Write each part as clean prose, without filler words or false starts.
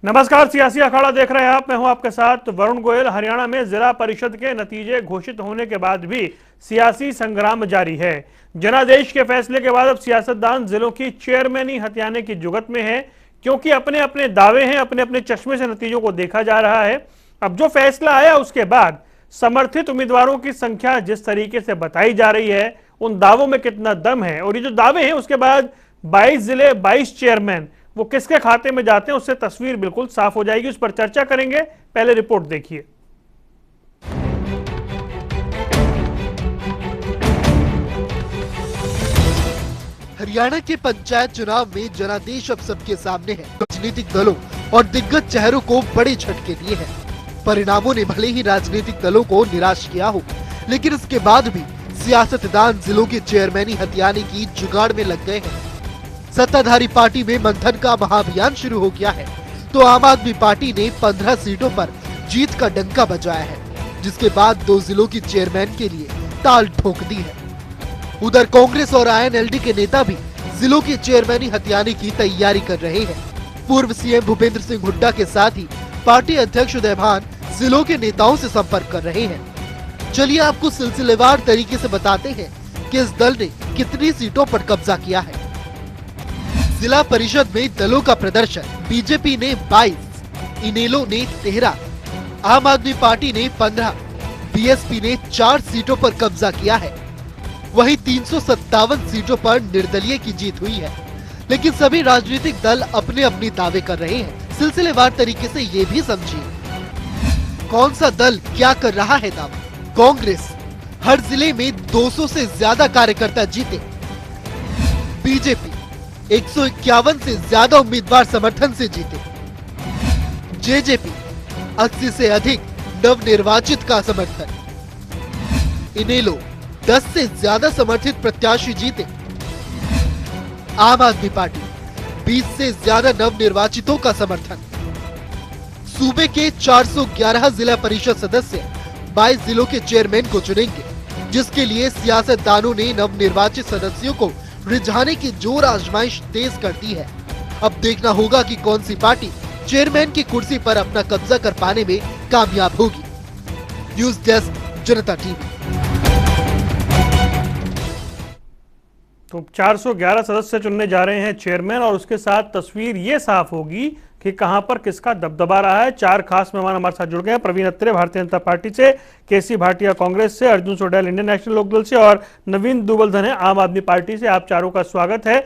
नमस्कार, सियासी अखाड़ा देख रहे हैं आप। मैं हूं आपके साथ वरुण गोयल। हरियाणा में जिला परिषद के नतीजे घोषित होने के बाद भी सियासी संग्राम जारी है। जनादेश के फैसले के बाद अब सियासतदान जिलों की चेयरमैनी हथियाने की जुगत में है, क्योंकि अपने अपने दावे हैं, अपने अपने चश्मे से नतीजों को देखा जा रहा है। अब जो फैसला आया उसके बाद समर्थित उम्मीदवारों की संख्या जिस तरीके से बताई जा रही है, उन दावों में कितना दम है और ये जो दावे हैं उसके बाद 22 जिले 22 चेयरमैन वो किसके खाते में जाते हैं, उससे तस्वीर बिल्कुल साफ हो जाएगी। उस पर चर्चा करेंगे। पहले रिपोर्ट देखिए। हरियाणा के पंचायत चुनाव में जनादेश अब सबके सामने है। राजनीतिक दलों और दिग्गज चेहरों को बड़े झटके दिए हैं। परिणामों ने भले ही राजनीतिक दलों को निराश किया हो, लेकिन इसके बाद भी सियासतदान जिलों के चेयरमैनी हथियाने की जुगाड़ में लग गए हैं। सत्ताधारी पार्टी में मंथन का महाअभियान शुरू हो गया है, तो आम आदमी पार्टी ने 15 सीटों पर जीत का डंका बजाया है, जिसके बाद 2 जिलों की चेयरमैन के लिए ताल ठोक दी है। उधर कांग्रेस और आईएनएलडी के नेता भी जिलों की चेयरमैनी हथियाने की तैयारी कर रहे हैं। पूर्व सीएम भूपेंद्र सिंह हुड्डा के साथ ही पार्टी अध्यक्ष उदय भान जिलों के नेताओं से संपर्क कर रहे हैं। चलिए आपको सिलसिलेवार तरीके से बताते हैं कि इस दल ने कितनी सीटों पर कब्जा किया है। जिला परिषद में दलों का प्रदर्शन। बीजेपी ने 22, इनेलो ने 13, आम आदमी पार्टी ने 15, बीएसपी ने 4 सीटों पर कब्जा किया है। वहीं 357 सीटों पर निर्दलीय की जीत हुई है, लेकिन सभी राजनीतिक दल अपने अपने दावे कर रहे हैं। सिलसिलेवार तरीके से ये भी समझिए कौन सा दल क्या कर रहा है दावा। कांग्रेस हर जिले में 200 से ज्यादा कार्यकर्ता जीते। बीजेपी 151 से ज्यादा उम्मीदवार समर्थन से जीते। जेजेपी 80 से अधिक नवनिर्वाचित का समर्थन। इनेलो 10 से ज्यादा समर्थित प्रत्याशी जीते। आम आदमी पार्टी 20 से ज्यादा नवनिर्वाचितों का समर्थन। सूबे के 411 जिला परिषद सदस्य 22 जिलों के चेयरमैन को चुनेंगे, जिसके लिए सियासतदानों ने नवनिर्वाचित सदस्यों को रिझाने की जोर आजमाइश तेज कर दी है। अब देखना होगा कि कौन सी पार्टी चेयरमैन की कुर्सी पर अपना कब्जा कर पाने में कामयाब होगी। न्यूज डेस्क, जनता टीवी। तो 411 सदस्य चुनने जा रहे हैं चेयरमैन, और उसके साथ तस्वीर ये साफ होगी कि कहां पर किसका दबदबा रहा है। 4 खास मेहमान हमारे साथ जुड़ गए हैं। प्रवीण अत्रे भारतीय जनता पार्टी से, केसी भाटिया कांग्रेस से, अर्जुन चोडेल इंडियन नेशनल लोकदल से और नवीन दुबलधन है आम आदमी पार्टी से। आप चारों का स्वागत है।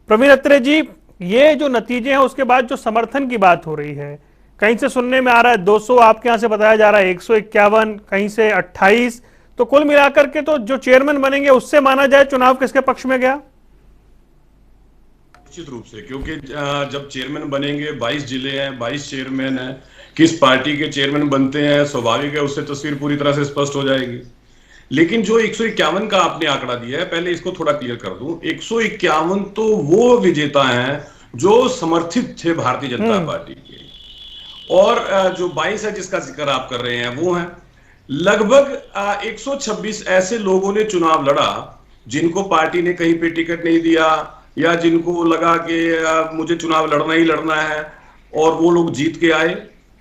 प्रवीण अत्रे जी, ये जो नतीजे हैं उसके बाद जो समर्थन की बात हो रही है, कहीं से सुनने में आ रहा है 200, आपके यहां से बताया जा रहा है 151, कहीं से 28, तो कुल मिलाकर के तो जो चेयरमैन बनेंगे उससे माना जाए चुनाव किसके पक्ष में गया? निश्चित रूप से, क्योंकि जब चेयरमैन बनेंगे, 22 जिले हैं, 22 चेयरमैन हैं, किस पार्टी के चेयरमैन बनते हैं स्वाभाविक है उससे तस्वीर पूरी तरह से स्पष्ट हो जाएगी। लेकिन जो 151 का आपने आंकड़ा दिया है, पहले इसको थोड़ा क्लियर कर दूं। 151 तो वो विजेता हैं जो समर्थित थे भारतीय जनता पार्टी के, और जो 22 है जिसका जिक्र आप कर रहे हैं वो हैं। लगभग 126 ऐसे लोगों ने चुनाव लड़ा जिनको पार्टी ने कहीं पे टिकट नहीं दिया, या जिनको लगा कि मुझे चुनाव लड़ना ही लड़ना है, और वो लोग जीत के आए।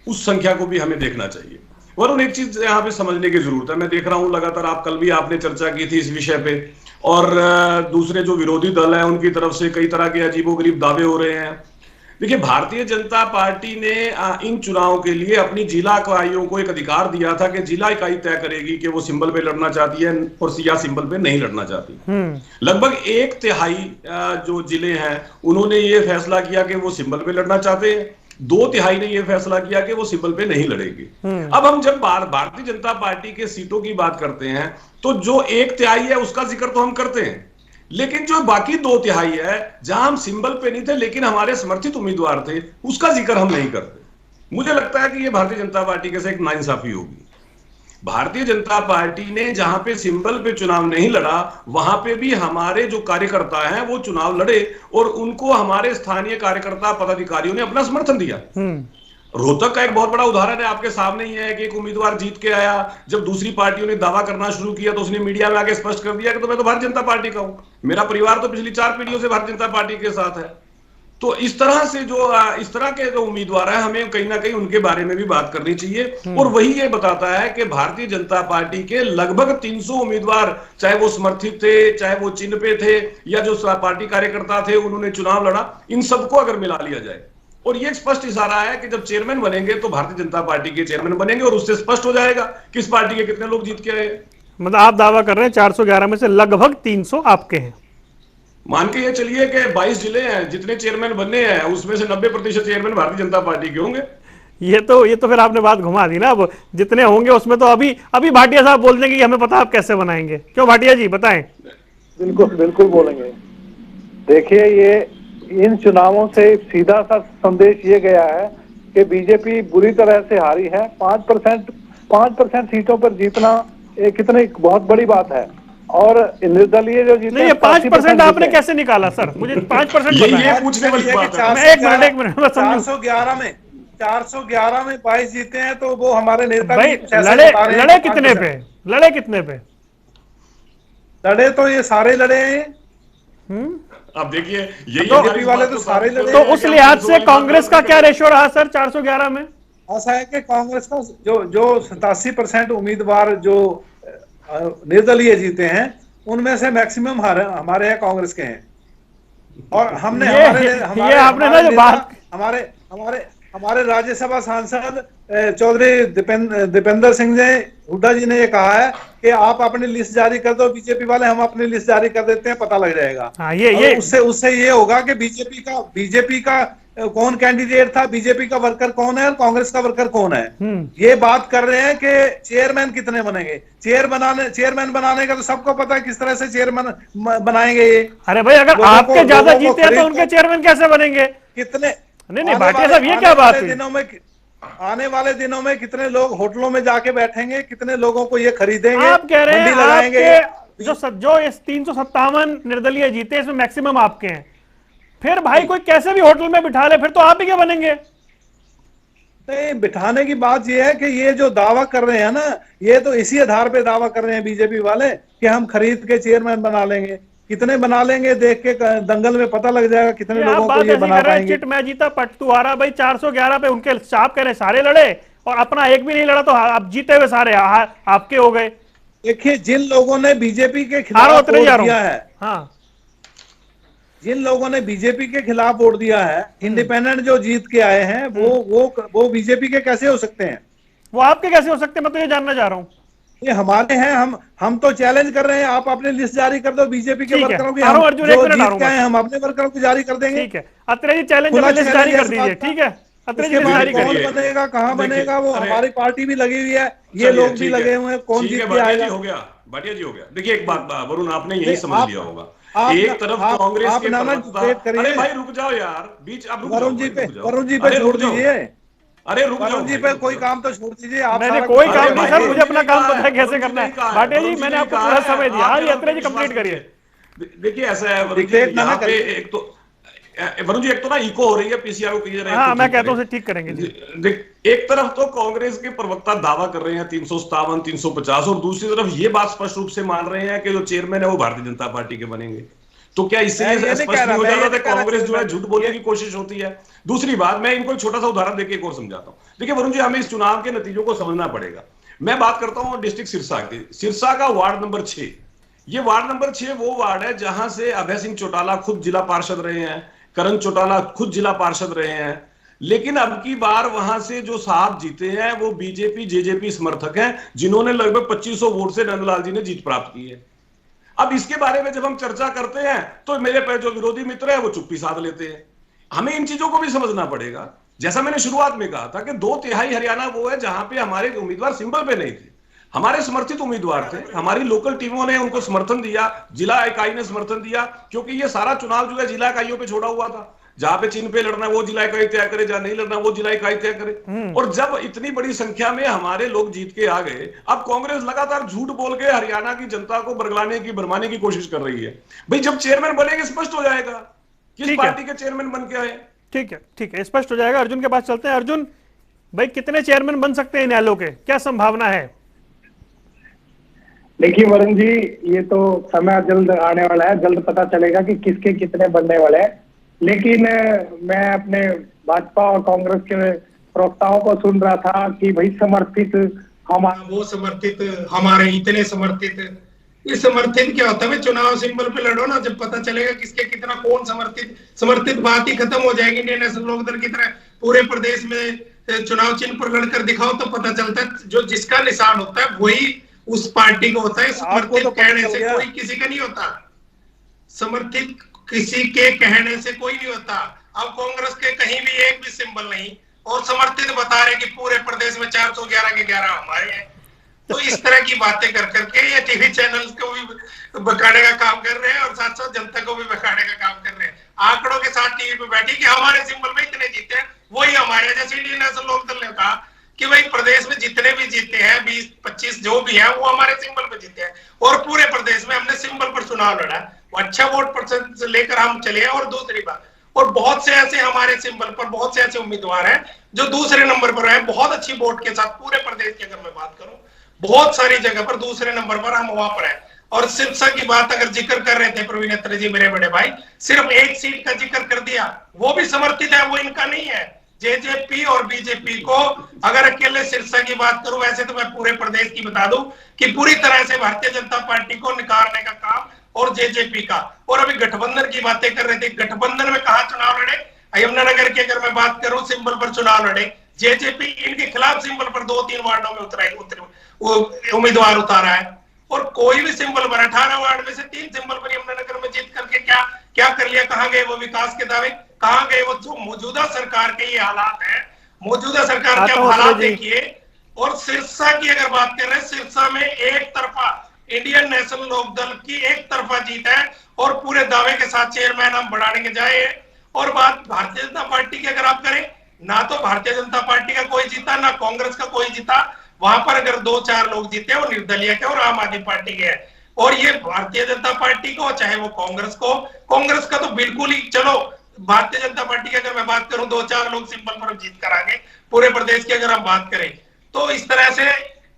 उस संख्या को भी हमें देखना चाहिए। वरुण, एक चीज यहाँ पे समझने की जरूरत है। मैं देख रहा हूं लगातार, आप कल भी आपने चर्चा की थी इस विषय पे, और दूसरे जो विरोधी दल है उनकी तरफ से कई तरह के अजीबोगरीब दावे हो रहे हैं। देखिए, भारतीय जनता पार्टी ने इन चुनावों के लिए अपनी जिला इकाइयों को एक अधिकार दिया था कि जिला इकाई तय करेगी कि वो सिंबल पे लड़ना चाहती है और या सिंबल पे नहीं लड़ना चाहती। लगभग 1/3 जो जिले हैं उन्होंने ये फैसला किया कि वो सिंबल पे लड़ना चाहते हैं, 2/3 ने ये फैसला किया कि वो सिंबल पे नहीं लड़ेगी। अब हम जब भारतीय जनता पार्टी के सीटों की बात करते हैं तो जो 1/3 है उसका जिक्र तो हम करते हैं, लेकिन जो बाकी 2/3 है जहां हम सिंबल पे नहीं थे लेकिन हमारे समर्थित उम्मीदवार थे, उसका जिक्र हम नहीं करते। मुझे लगता है कि यह भारतीय जनता पार्टी के साथ एक नाइंसाफी होगी। भारतीय जनता पार्टी ने जहां पे सिंबल पे चुनाव नहीं लड़ा, वहां पे भी हमारे जो कार्यकर्ता हैं वो चुनाव लड़े, और उनको हमारे स्थानीय कार्यकर्ता पदाधिकारियों ने अपना समर्थन दिया। रोहतक का एक बहुत बड़ा उदाहरण है, आपके सामने ही है कि एक उम्मीदवार जीत के आया, जब दूसरी पार्टियों ने दावा करना शुरू किया तो उसने मीडिया में आके स्पष्ट कर दिया कि तो मैं तो भारतीय जनता पार्टी का हूं, मेरा परिवार तो पिछली 4 पीढ़ियों से भारतीय जनता पार्टी के साथ है। तो इस तरह से इस तरह के जो उम्मीदवार हैं, हमें कहीं ना कहीं उनके बारे में भी बात करनी चाहिए। और वही ये बताता है कि भारतीय जनता पार्टी के लगभग 300 उम्मीदवार, चाहे वो समर्थित थे, चाहे वो चिन्ह पे थे, या जो पार्टी कार्यकर्ता थे उन्होंने चुनाव लड़ा, इन सबको अगर मिला लिया जाए, और ये स्पष्ट इशारा है कि जब चेयरमैन बनेंगे तो भारतीय जनता पार्टी के चेयरमैन बनेंगे, और उससे स्पष्ट हो जाएगा किस पार्टी के कितने लोग जीत के आए। मतलब आप दावा कर रहे हैं 411 में से लगभग 300 आपके हैं। मान के ये चलिए कि 22 जिले हैं, जितने चेयरमैन बनने हैं उसमें से 90% चेयरमैन भारतीय जनता पार्टी के होंगे। ये तो फिर आपने बात घुमा दी ना। अब जितने होंगे उसमें तो अभी भाटिया साहब बोल देंगे कि हमें पता आप कैसे बनाएंगे। क्यों भाटिया जी, बताएं। बिल्कुल बिल्कुल बोलेंगे। देखिए, ये इन चुनावों से सीधा सा संदेश ये गया है कि बीजेपी बुरी तरह से हारी है। 5% सीटों पर जीतना कितनी बहुत बड़ी बात है। और निर्दलीय जो जीते, नहीं, ये 5% आपने कैसे निकाला सर? मुझे 5% ये पूछने वाली बात है। एक मिनट 411 में 22 जीते हैं, तो वो हमारे नेता भाई लड़े कितने पे? लड़े तो ये सारे लड़े हैं। अब देखिए, यही बीजेपी वाले तो सारे लड़े। तो उस लिहाज से कांग्रेस का क्या रेशो रहा सर 411 में? ऐसा है कि कांग्रेस का जो 87% उम्मीदवार जो निर्दलीय जीते हैं, उनमें से मैक्सिमम हमारे यहाँ कांग्रेस के हैं। और हमने हमारे राज्यसभा सांसद चौधरी दीपेंद्र सिंह ने, हुड्डा जी ने ये कहा है कि आप अपनी लिस्ट जारी कर दो बीजेपी वाले, हम अपनी लिस्ट जारी कर देते हैं, पता लग जाएगा। हाँ, ये उससे ये होगा कि बीजेपी का कौन कैंडिडेट था, बीजेपी का वर्कर कौन है और कांग्रेस का वर्कर कौन है। ये बात कर रहे हैं कि चेयरमैन कितने बनेंगे। चेयरमैन बनाने का तो सबको पता है किस तरह से चेयरमैन बनाएंगे ये। अरे भाई, अगर आपके ज्यादा जीते हैं तो उनके चेयरमैन कैसे बनेंगे? कितने नहीं भाटिया साहब, ये क्या बात हुई? आने वाले दिनों में कितने लोग होटलों में जाके बैठेंगे, कितने लोगों को ये खरीदेंगे, आप कह रहे हैं लगाएंगे। जो इस 357 निर्दलीय जीते, इसमें मैक्सिमम आपके हैं। फिर भाई कोई कैसे भी होटल में बिठा ले, फिर तो आप ही क्या बनेंगे? नहीं, बिठाने की बात ये है कि ये जो दावा कर रहे हैं ना, ये तो इसी आधार पे दावा कर रहे हैं बीजेपी वाले कि हम खरीद के चेयरमैन बना लेंगे। कितने बना लेंगे देख के दंगल में पता लग जाएगा कितने लोगों को ये बना पाएंगे। चिट मैं जीता पट तू हारा। भाई 411 पे उनके आप कह रहे सारे लड़े और अपना एक भी नहीं लड़ा, तो आप जीते हुए सारे आपके हो गए। देखिए, जिन लोगों ने बीजेपी के खिलाफ वोट दिया है, हाँ, जिन लोगों ने बीजेपी के खिलाफ वोट दिया है, इंडिपेंडेंट जो जीत के आए हैं, वो बीजेपी के कैसे हो सकते हैं? वो आपके कैसे हो सकते हैं? मैं तो ये जानना चाह रहा हूँ। ये हमारे हैं, हम तो चैलेंज कर रहे हैं, आप अपनी लिस्ट जारी कर दो बीजेपी के वर्करों की। हम जो जीत के आए हम अपने वर्करों की जारी कर देंगे। ठीक है, अत्रे जी चैलेंज लिस्ट जारी कर दीजिए। ठीक है, अत्रे जी जारी कौन बनेगा, कहाँ बनेगा, वो हमारी पार्टी भी लगी हुई है, ये लोग भी लगे हुए हैं, कौन जीत के आएगा। हो गया भाटिया जी, हो गया। देखिए, एक बात वरुण, आपने यही समझ लिया होगा। एक तरफ कांग्रेस के प्रवक्ता, अरे भाई रुक जाओ यार, बीच आप वरुण जी पे छोड़ दीजिए। अरे रुक जाओ जी पे कोई काम तो छोड़ दीजिए। आप मैंने कोई काम नहीं सर, मुझे अपना काम पता है कैसे करना है। भाटिया जी, मैंने आपको पूरा समय दिया। हाँ, अत्रे जी कंप्लीट करिए। देखिए, ऐसा है वरुण जी, यहाँ पे एक तो वरुण जी, एक तो ना इको हो रही है, पीसीआर को क्लियर है। हाँ, मैं कहता हूँ ठीक करेंगे जी। एक तरफ तो कांग्रेस के प्रवक्ता दावा कर रहे हैं 357, 350, और दूसरी तरफ ये बात स्पष्ट रूप से मान रहे हैं कि जो चेयरमैन है वो भारतीय जनता पार्टी के बनेंगे। तो क्या इससे स्पष्ट नहीं हो जाता था कांग्रेस जो है झूठ बोलने की कोशिश होती है? दूसरी बात, मैं इनको एक छोटा सा उदाहरण देके एक और समझाता हूं। देखिए वरुण जी, हमें इस चुनाव के नतीजों को समझना पड़ेगा। मैं बात करता हूं डिस्ट्रिक्ट सिरसा की। सिरसा का वार्ड नंबर 6, ये वार्ड नंबर 6 वो वार्ड है जहां से अभय सिंह चौटाला खुद जिला पार्षद रहे हैं, करण चौटाला खुद जिला पार्षद रहे हैं। लेकिन अब की बार वहां से जो साहब जीते हैं वो बीजेपी जेजेपी समर्थक हैं, जिन्होंने लगभग 2500 वोट से नंदलाल जी ने जीत प्राप्त की है। अब इसके बारे में जब हम चर्चा करते हैं तो मेरे पे जो विरोधी मित्र है वो चुप्पी साध लेते हैं। हमें इन चीजों को भी समझना पड़ेगा। जैसा मैंने शुरुआत में कहा था कि 2/3 हरियाणा वो है जहां पे हमारे उम्मीदवार सिंबल पे नहीं थे, हमारे समर्थित उम्मीदवार थे। हमारी लोकल टीमों ने उनको समर्थन दिया, जिला इकाई ने समर्थन दिया, क्योंकि ये सारा चुनाव जो है जिला इकाइयों पे छोड़ा हुआ था। जहां पे चिन्ह पे लड़ना वो जिला इकाई तय करे, जहां नहीं लड़ना वो जिला इकाई तय करे। और जब इतनी बड़ी संख्या में हमारे लोग जीत के आ गए, अब कांग्रेस लगातार झूठ बोल के हरियाणा की जनता को बरगलाने की, भरमाने की कोशिश कर रही है। भाई जब चेयरमैन बनेंगे स्पष्ट हो जाएगा किस पार्टी के चेयरमैन बन के आए। ठीक है, स्पष्ट हो जाएगा। अर्जुन के पास चलते हैं। अर्जुन भाई, कितने चेयरमैन बन सकते हैं इनेलो के? क्या संभावना है? देखिए वरुण जी, ये तो समय जल्द आने वाला है, जल्द पता चलेगा कि किसके कितने बनने वाले हैं। लेकिन मैं अपने भाजपा और कांग्रेस के प्रवक्ताओं को सुन रहा था कि भाई समर्थित हमारा, वो समर्थित हमारे, इतने समर्थित। ये समर्थित क्या होता है भाई? चुनाव सिंबल पे लड़ो ना, जब पता चलेगा किसके कितना कौन समर्थित। समर्थित बात ही खत्म हो जाएगी। इंडियन नेशनल लोकदल की तरह पूरे प्रदेश में चुनाव चिन्ह पर लड़कर दिखाओ तो पता चलता है जो जिसका निशान होता है वही उस पार्टी को होता है। समर्थित तो कहने से कोई किसी का नहीं होता। समर्थित किसी के कहने से कोई नहीं होता। अब कांग्रेस के कहीं भी एक भी सिंबल नहीं और समर्थित बता रहे कि पूरे प्रदेश में 411 के 11 हमारे हैं। तो इस तरह की बातें कर करके ये टीवी चैनल्स को भी बकाने का काम कर रहे हैं और साथ साथ जनता को भी बकाने का काम कर रहे हैं। आंकड़ों के साथ टीवी पे बैठे कि हमारे सिंबल में इतने जीते हैं, वही हमारे। जैसे इंडियन नेशनल लोकदल ने कहा कि भाई प्रदेश में जितने भी जीते हैं 20-25 जो भी है वो हमारे सिंबल पे जीते हैं और पूरे प्रदेश में हमने सिंबल पर चुनाव लड़ा। वो अच्छा वोट परसेंट लेकर हम चले। और दूसरी बात, और बहुत से ऐसे हमारे सिंबल पर बहुत से ऐसे उम्मीदवार हैं जो दूसरे नंबर पर हैं, बहुत अच्छी वोट के साथ। पूरे प्रदेश की अगर मैं बात करूं, बहुत सारी जगह पर दूसरे नंबर पर हम वहां पर हैं। और सिरसा की बात अगर जिक्र कर रहे थे प्रवीण अत्रे जी, मेरे बड़े भाई, सिर्फ एक सीट का जिक्र कर दिया, वो भी समर्थित है, वो इनका नहीं है। जेजेपी और बीजेपी को अगर अकेले सिरसा की बात करूं, वैसे तो मैं पूरे प्रदेश की बता दूं कि पूरी तरह से भारतीय जनता पार्टी को निकारने का काम और जेजेपी का। और अभी गठबंधन की बातें कर रहे थे, गठबंधन में कहा चुनाव लड़े? यमुनानगर की अगर मैं बात करूं सिंबल पर चुनाव लड़े। जेजेपी इनके खिलाफ सिंबल पर 2-3 वार्डों में उम्मीदवार उतारा है और कोई भी सिंबल पर 18 वार्ड में से 3 सिंबल पर यमुनानगर में जीत करके क्या कर लिया? कहां गए वो विकास के दावे? कहां गए वो जो मौजूदा सरकार के ये हालात है? मौजूदा सरकार के हालात देखिए। और सिरसा की अगर बात कर रहे हैं, सिरसा में एक तरफा इंडियन नेशनल लोकदल की एक तरफा जीत है और पूरे दावे के साथ चेयरमैन हम बढ़ाने के जाए। और बात भारतीय जनता पार्टी की अगर आप करें, ना तो भारतीय जनता पार्टी का कोई जीता, ना कांग्रेस का कोई जीता। वहां पर अगर 2-4 लोग जीते वो निर्दलीय के और आम आदमी पार्टी के हैं। और ये भारतीय जनता पार्टी को चाहे वो कांग्रेस का तो बिल्कुल ही, चलो भारतीय जनता पार्टी की अगर मैं बात करूं 2-4 लोग सिंबल पर जीत कर आगे। पूरे प्रदेश की अगर हम बात करें तो इस तरह से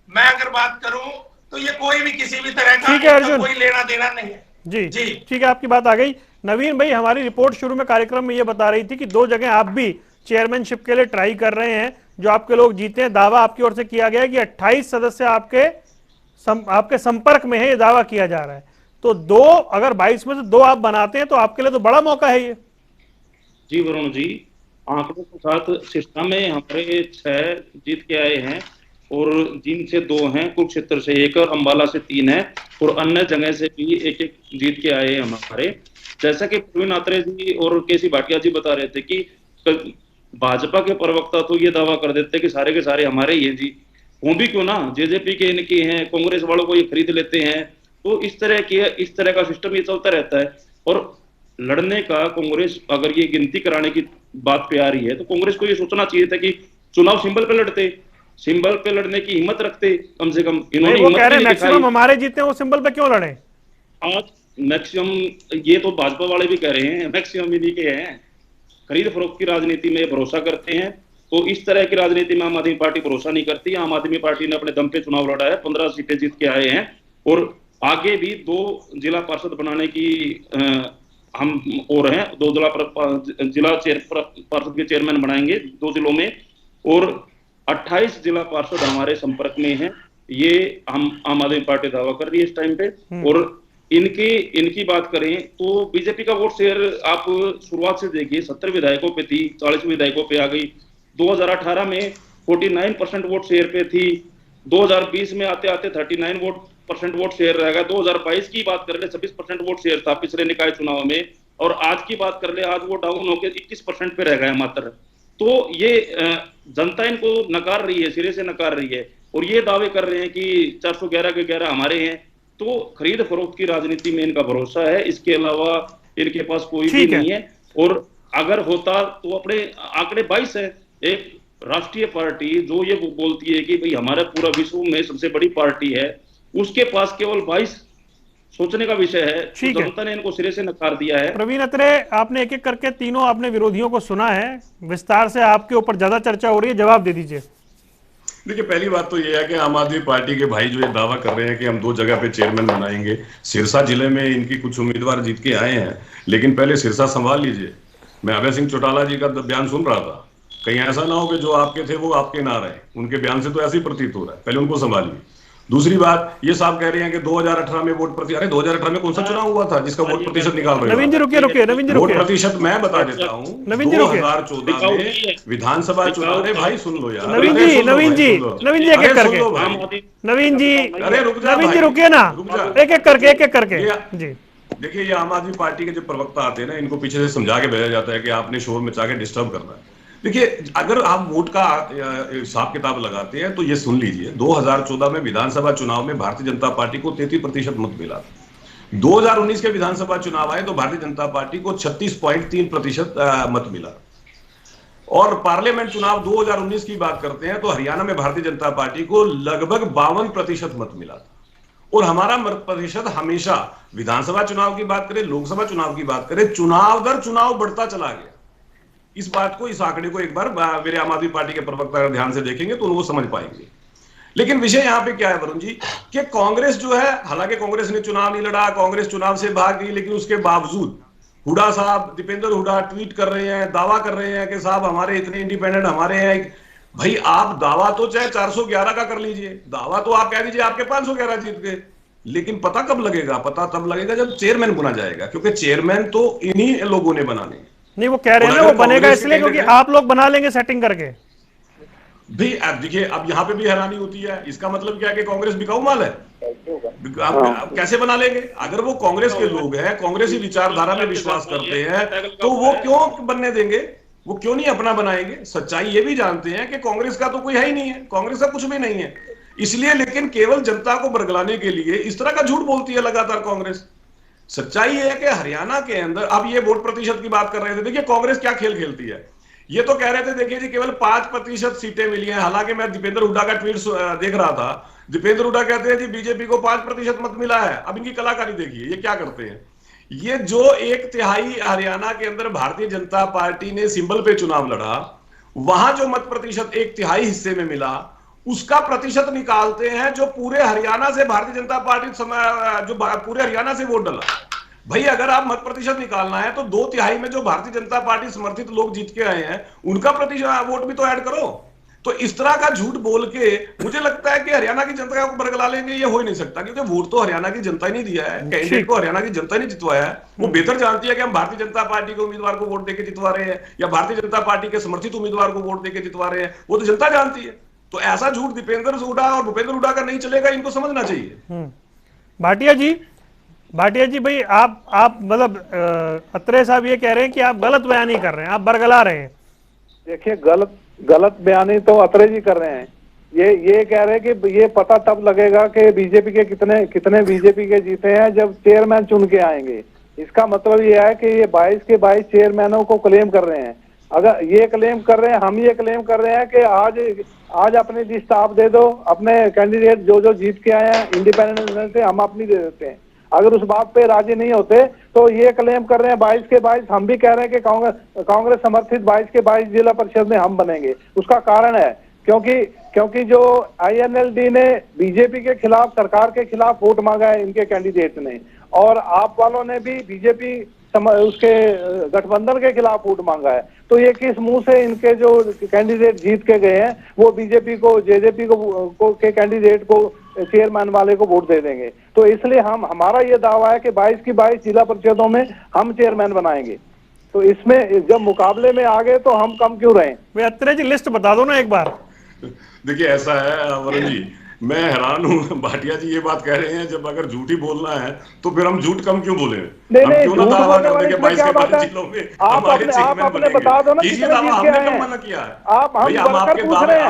मैं अगर बात करूं तो ये कोई भी किसी भी तरह का कोई लेना देना नहीं है। जी जी ठीक है, आपकी बात आ गई। नवीन भाई, हमारी रिपोर्ट शुरू में कार्यक्रम में ये बता रही थी कि 2 जगह आप भी चेयरमैनशिप के लिए ट्राई कर रहे हैं, जो आपके लोग जीते हैं। दावा आपकी ओर से किया गया है कि 28 सदस्य आपके संपर्क में है, ये दावा किया जा रहा है। तो 2 अगर 22 में से 2 आप बनाते हैं तो आपके लिए तो बड़ा मौका है ये। जी वरुण जी, आंकड़ों के साथ सिरसा में हमारे 6 जीत के आए हैं और जिन से 2 हैं, कुरुक्षेत्र से 1 और अंबाला से 3 है और अन्य जगह से भी 1-1 जीत के आए हैं हमारे। जैसा कि प्रवीण अत्रे जी और केसी भाटिया जी बता रहे थे कि भाजपा के प्रवक्ता तो ये दावा कर देते कि सारे के सारे हमारे ही हैं जी। वो भी क्यों ना, जेजेपी के इनके हैं, कांग्रेस वालों को ये खरीद लेते हैं। तो इस तरह का सिस्टम ये चलता रहता है। और लड़ने का कांग्रेस अगर ये गिनती कराने की बात पे आ रही है तो कांग्रेस को ये सोचना चाहिए था कि चुनाव सिंबल पे लड़ते, सिंबल पे लड़ने की हिम्मत रखते कम से कम। इन्होंने वो कह रहे हैं मैक्सिमम हमारे जीते हैं, वो सिंबल पे क्यों लड़े? आज मैक्सिमम, ये तो भाजपा वाले भी कह रहे हैं मैक्सिमम इन्हीं के हैं। खरीद फरोख्त की राजनीति में भरोसा करते हैं, तो इस तरह की राजनीति में आम आदमी पार्टी भरोसा नहीं करती। आम आदमी पार्टी ने अपने दम पे चुनाव लड़ा है, 15 सीटें जीत के आए हैं और आगे भी 2 जिला पार्षद बनाने की हम और हैं। 2 जिला पार्षद के चेयरमैन बनाएंगे 2 जिलों में और 28 जिला पार्षद हमारे संपर्क में हैं। ये हम आम आदमी पार्टी दावा कर रही है इस टाइम पे। और इनकी बात करें तो बीजेपी का वोट शेयर आप शुरुआत से देखिए, 70 विधायकों पे थी, 40 विधायकों पे आ गई। 2018 में 49% वोट शेयर पे थी। 2020 में आते आते 39% वोट शेयर रहेगा। 2022 की बात कर ले 26% वोट शेयर था पिछले निकाय चुनाव में। और आज की बात कर ले, आज वो डाउन होकर 21% पे रह गया मात्र। तो ये जनता इनको नकार रही है, सिरे से नकार रही है और ये दावे कर रहे हैं कि 411 के 11 हमारे हैं। तो खरीद फरोख्त की राजनीति में इनका भरोसा है, इसके अलावा इनके पास कोई भी नहीं है। और अगर होता तो अपने आंकड़े 22 है। एक राष्ट्रीय पार्टी जो ये बोलती है कि भाई हमारा पूरा विश्व में सबसे बड़ी पार्टी है, उसके पास केवल 22 सोचने का विषय है। तो जनता ने इनको सिरे से नकार दिया है। प्रवीण अत्रे, आपने एक एक करके तीनों आपने विरोधियों को सुना है, विस्तार से आपके ऊपर ज्यादा चर्चा हो रही है, जवाब दे दीजिए। देखिए, पहली बात तो यह है कि आम आदमी पार्टी के भाई जो ये दावा कर रहे हैं कि हम 2 जगह पे चेयरमैन बनाएंगे। सिरसा जिले में इनकी कुछ उम्मीदवार जीत के आए हैं, लेकिन पहले सिरसा संभाल लीजिए। मैं अभय सिंह चौटाला जी का बयान सुन रहा था, कहीं ऐसा ना हो कि जो आपके थे वो आपके ना रहे। उनके बयान से तो ऐसे ही प्रतीत हो रहा है, पहले उनको संभालिए। दूसरी बात, ये साहब कह रहे हैं कि 2018 में वोट प्रतिशत, अरे 2018 में कौन सा चुनाव हुआ था जिसका वोट प्रतिशत निकाल रहे हो? नवीन जी रुकिए रुकिए, नवीन जी वोट रुकिए, प्रतिशत मैं बता देता हूँ। नवीन जी रुकिए। 2014 में विधानसभा चुनाव, अरे भाई सुन लो यार, नवीन अरे जी, सुन लो नवीन भाई, जी, सुन लो। नवीन जी एक एक अरे सुन करके, लो भाई। नवीन जी, अरे रुक जा नवीन जी भाई, रुकिए ना, रुक जा। एक एक करके, एक एक करके जी। देखिए, ये आम आदमी पार्टी के जो प्रवक्ता आते हैं ना, इनको पीछे से समझा के भेजा जाता है कि आपने शोर मचा के डिस्टर्ब करना है। देखिए, अगर आप वोट का हिसाब किताब लगाते हैं तो ये सुन लीजिए, 2014 में विधानसभा चुनाव में भारतीय जनता पार्टी को 33% मत मिला था। 2019 के विधानसभा चुनाव आए तो भारतीय जनता पार्टी को 36.3% मत मिला। और पार्लियामेंट चुनाव 2019 की बात करते हैं तो हरियाणा में भारतीय जनता पार्टी को लगभग 52% मत मिला था। और हमारा मत प्रतिशत हमेशा, विधानसभा चुनाव की बात करें, लोकसभा चुनाव की बात करें, चुनाव दर चुनाव बढ़ता चला गया। इस बात को, इस आंकड़े को एक बार मेरे आम आदमी पार्टी के प्रवक्ता अगर ध्यान से देखेंगे तो उनको समझ पाएंगे। लेकिन विषय यहां पे क्या है वरुण जी, कि कांग्रेस जो है, हालांकि कांग्रेस ने चुनाव नहीं लड़ा, कांग्रेस चुनाव से भाग गई, लेकिन उसके बावजूद हुड्डा साहब, दीपेंद्र हुड्डा ट्वीट कर रहे हैं, दावा कर रहे हैं कि साहब हमारे इतने इंडिपेंडेंट हमारे हैं। भाई आप दावा तो चाहे 411 का कर लीजिए, दावा तो आप कह दीजिए आपके 511 जीत गए, लेकिन पता कब लगेगा? पता तब लगेगा जब चेयरमैन बुना जाएगा, क्योंकि चेयरमैन तो इन्हीं लोगों ने बनाने हैं। नहीं, वो कह रहे हैं ना वो बनेगा इसलिए क्योंकि आप लोग बना लेंगे सेटिंग करके। भी अब देखिए, अब यहाँ पे भी हैरानी होती है, इसका मतलब क्या है कि कांग्रेस बिकाऊ माल है? आप कैसे बना लेंगे? अगर वो कांग्रेस के लोग हैं, कांग्रेसी विचारधारा में विश्वास करते हैं, तो वो क्यों बनने देंगे? वो क्यों नहीं अपना बनाएंगे? सच्चाई ये भी जानते हैं कि कांग्रेस का तो कोई है ही नहीं है, कांग्रेस का कुछ भी नहीं है, इसलिए। लेकिन केवल जनता को बरगलाने के लिए इस तरह का झूठ बोलती है लगातार कांग्रेस। सच्चाई है कि हरियाणा के अंदर, अब ये वोट प्रतिशत की बात कर रहे थे, देखिए कांग्रेस क्या खेल खेलती है। ये तो कह रहे थे देखिए जी केवल 5% सीटें मिली हैं, हालांकि मैं दीपेंद्र हुड्डा का ट्वीट देख रहा था, दीपेंद्र हुड्डा कहते हैं जी बीजेपी को 5% मत मिला है। अब इनकी कलाकारी देखिए, ये क्या करते हैं। ये जो 1/3 हरियाणा के अंदर भारतीय जनता पार्टी ने सिंबल पे चुनाव लड़ा, वहां जो मत प्रतिशत 1/3 हिस्से में मिला, उसका प्रतिशत निकालते हैं जो पूरे हरियाणा से भारतीय जनता पार्टी जो पूरे हरियाणा से वोट डाला। भाई अगर आप मत प्रतिशत निकालना है तो 2/3 में जो भारतीय जनता पार्टी समर्थित लोग जीत के आए हैं, उनका प्रतिशत वोट भी तो ऐड करो। तो इस तरह का झूठ बोल के मुझे लगता है कि हरियाणा की जनता को बरगला लेंगे, ये हो ही नहीं सकता, क्योंकि वोट तो हरियाणा की जनता ही नहीं दिया है, कैंडिडेट को हरियाणा की जनता ही नहीं जितवाया है। वो बेहतर जानती है कि हम भारतीय जनता पार्टी के उम्मीदवार को वोट देकर जितवा रहे हैं या भारतीय जनता पार्टी के समर्थित उम्मीदवार को वोट देकर जितवा रहे हैं, वो तो जनता जानती है। तो ऐसा झूठ दीपेंद्र हुड्डा और भूपेंद्र हुड्डा का नहीं चलेगा, इनको समझना चाहिए। भाटिया जी भाई आप मतलब अत्रे साहब ये कह रहे हैं कि आप गलत बयानी कर रहे हैं, आप बरगला रहे हैं। देखिए, गलत बयानी तो अत्रे जी कर रहे हैं। ये कह रहे हैं कि ये पता तब लगेगा कि बीजेपी के कितने बीजेपी के जीते हैं जब चेयरमैन चुन के आएंगे। इसका मतलब ये है कि ये 22 के 22 चेयरमैनों को क्लेम कर रहे हैं। अगर ये क्लेम कर रहे हैं, हम ये क्लेम कर रहे हैं कि आज अपनी लिस्ट आप दे दो, अपने कैंडिडेट जो जीत के आए हैं इंडिपेंडेंट से, हम अपनी दे देते हैं। अगर उस बात पे राजी नहीं होते तो ये क्लेम कर रहे हैं 22 के 22, हम भी कह रहे हैं कि कांग्रेस समर्थित 22 के 22 जिला परिषद में हम बनेंगे। उसका कारण है क्योंकि जो INLD ने बीजेपी के खिलाफ, सरकार के खिलाफ वोट मांगा है इनके कैंडिडेट ने, और आप वालों ने भी बीजेपी उसके गठबंधन के खिलाफ वोट मांगा है। तो ये किस मुंह से इनके जो कैंडिडेट जीत के गए हैं वो बीजेपी को, जेजेपी को के कैंडिडेट को, चेयरमैन वाले को वोट दे देंगे? तो इसलिए हमारा ये दावा है कि 22 की 22 जिला परिषदों में हम चेयरमैन बनाएंगे। तो इसमें जब मुकाबले में आ गए तो हम कम क्यों रहे? भाई अत्रे जी लिस्ट बता दो ना एक बार। देखिए ऐसा है वरुण जी, मैं हैरान हूँ, भाटिया जी ये बात कह रहे हैं जब अगर झूठी बोलना है तो फिर हम झूठ कम क्यों बोले? हम क्यों ना दावा कर दें कि 22 के 22 जिलों में हमारे चेयरमैन बनेंगे? कीजिए दावा, हमने कब मना किया है? भैया हम आपके दावे,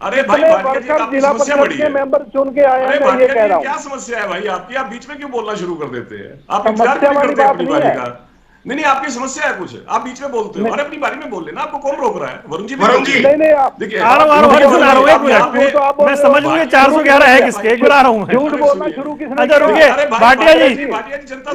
अरे भाई भाटिया जी आपकी समस्या बड़ी है, मेंबर चुन के आए हैं, अरे ये कह रहा हूं। क्या समस्या है भाई आपकी? आप बीच में क्यों बोलना शुरू कर देते हैं? आप इंतजार क्यों नहीं करते अपनी बारी का? नहीं, आपकी समस्या है कुछ, आप बीच में बोलते हो। अरे अपनी बारी में बोल लेना, आपको कौन रोक रहा है? वरुण जी नहीं, आप देखिए, आ रहा हूं, मैं समझ लूंगा 411 है किसके, एक बार आ रहा हूं मैं। झूठ बोलना शुरू किसने अच्छा रुकिए, भाटिया जी जनता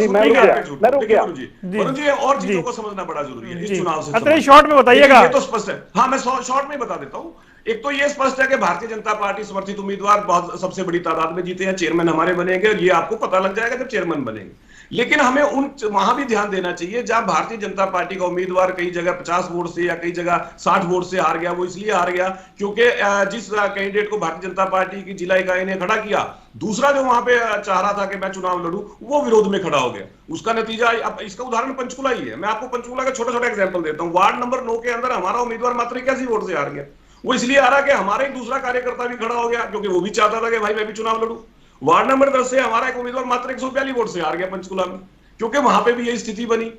वरुण जी और चीजों को समझना बड़ा जरूरी है इस चुनाव से। अत्रे शॉर्ट में बताइएगा। ये तो स्पष्ट है, हाँ मैं शॉर्ट में बता देता हूँ। एक तो ये स्पष्ट है कि भारतीय जनता पार्टी समर्थित उम्मीदवार बहुत सबसे बड़ी तादाद में जीते हैं, चेयरमैन हमारे बनेंगे, और ये आपको पता लग जाएगा जब चेयरमैन बनेंगे। लेकिन हमें वहां भी ध्यान देना चाहिए जहां भारतीय जनता पार्टी का उम्मीदवार कई जगह 50 वोट से या कई जगह 60 वोट से हार गया। वो इसलिए हार गया क्योंकि जिस कैंडिडेट को भारतीय जनता पार्टी की जिला इकाई ने खड़ा किया, दूसरा जो वहां पे चाह रहा था कि मैं चुनाव लड़ूं, वो विरोध में खड़ा हो गया। उसका नतीजा, अब इसका उदाहरण पंचकुला ही है। मैं आपको पंचकुला का छोटा छोटा एग्जाम्पल देता हूं। वार्ड नंबर 9 के अंदर हमारा उम्मीदवार मात्र 81 वोट से हार गया। वो इसलिए आ रहा कि हमारा एक दूसरा कार्यकर्ता भी खड़ा हो गया, क्योंकि वो भी चाहता था कि भाई मैं भी चुनाव लड़ूं। वार्ड नंबर 10 से हमारा एक उम्मीदवार मात्र 142 वोट से हार गया पंचकुला में, क्योंकि वहां पे भी यही स्थिति बनी।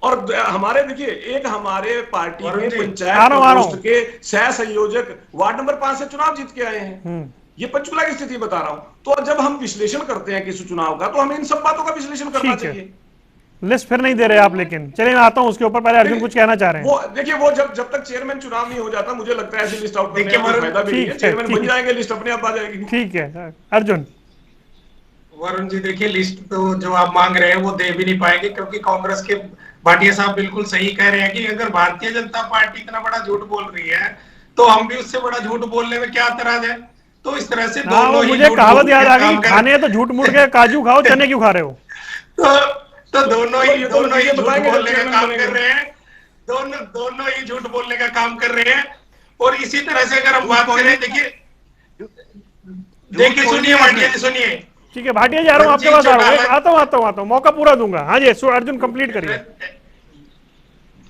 और हमारे देखिए, एक हमारे पार्टी के पंचायत के सह संयोजक वार्ड नंबर 5 से चुनाव जीत के आए हैं। ये पंचकुला की स्थिति बता रहा हूं। तो जब हम विश्लेषण करते हैं किसी चुनाव का, तो हमें इन सब बातों का विश्लेषण करना चाहिए। लिस्ट फिर नहीं दे रहे आप, लेकिन चलिए मैं आता हूं उसके ऊपर। पहले अर्जुन कुछ कहना चाह रहे हैं। वो देखिए, वो जब तक चेयरमैन चुनाव नहीं हो जाता, मुझे लगता है ऐसी लिस्ट आउट करने का फायदा भी नहीं है। चेयरमैन बन जाएंगे, लिस्ट अपने आप आ जाएगी। ठीक है अर्जुन। वरुण जी देखिए, लिस्ट तो जो आप मांग रहे हैं वो दे भी नहीं पाएंगे, क्योंकि कांग्रेस के भाटिया साहब बिल्कुल सही कह रहे हैं कि अगर भारतीय जनता पार्टी इतना बड़ा झूठ बोल रही है तो हम भी उससे बड़ा झूठ बोलने में क्या एतराज है। तो इस तरह से दोनों ही मुझे कहावत याद आ गई, खाने तो झूठ मूठ के काजू खाओ, चने क्यों खा रहे हो। तो दोनों ही झूठ बोलने का काम कर रहे हैं। दोनों ही झूठ बोलने का काम कर रहे हैं। और इसी तरह से अगर हम बात करें, देखिए सुनिए भाटिया जी, सुनिए। ठीक है भाटिया जी, आ रहा हूँ आपके पास, आता हूँ, मौका पूरा दूंगा। हाँ जी अर्जुन कंप्लीट करिए।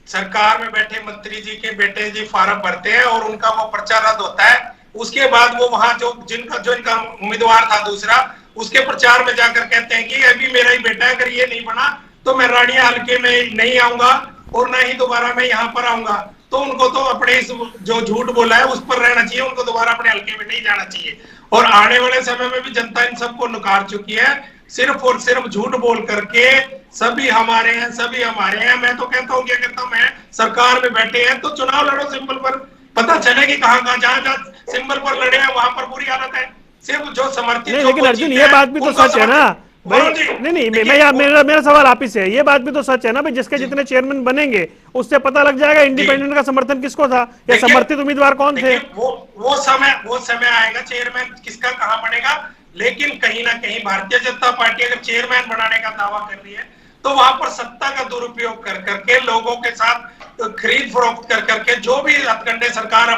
सरकार में बैठे मंत्री जी के बेटे जी फार्म भरते हैं और उनका वो पर्चा रद्द होता है। उसके बाद वो वहां जो इनका उम्मीदवार था दूसरा, उसके प्रचार में जाकर कहते हैं कि अभी मेरा ही बेटा है, अगर ये नहीं बना तो मैं रानिया हल्के में नहीं आऊंगा और ना ही दोबारा मैं यहाँ पर आऊंगा। तो उनको तो अपने जो झूठ बोला है उस पर रहना चाहिए, उनको दोबारा अपने हल्के में नहीं जाना चाहिए। और आने वाले समय में भी जनता इन सबको नकार चुकी है। सिर्फ और सिर्फ झूठ बोल करके सभी हमारे हैं, सभी हमारे हैं। मैं तो कहता हूँ, क्या कहता हूँ मैं, सरकार में बैठे हैं तो चुनाव लड़ो सिंबल पर, पता चले कि कहाँ जहाँ सिंबल पर लड़े हैं वहां पर बुरी हालत है। सिर्फ जो समर्थित, लेकिन अर्जुन ये बात भी तो सच है ना भाई। नहीं मेरा सवाल आप ही से है। ये बात भी तो सच है ना भाई, जिसके जितने चेयरमैन बनेंगे उससे पता लग जाएगा इंडिपेंडेंट का समर्थन किसको था या समर्थित उम्मीदवार कौन थे। वो समय आएगा चेयरमैन किसका कहां बनेगा। लेकिन कहीं ना कहीं भारतीय जनता पार्टी अगर चेयरमैन बनाने का दावा कर रही है तो वहां पर सत्ता का दुरुपयोग कर करके, लोगों के साथ खरीद फरोख्त कर करके, जो भी हथकंडे सरकार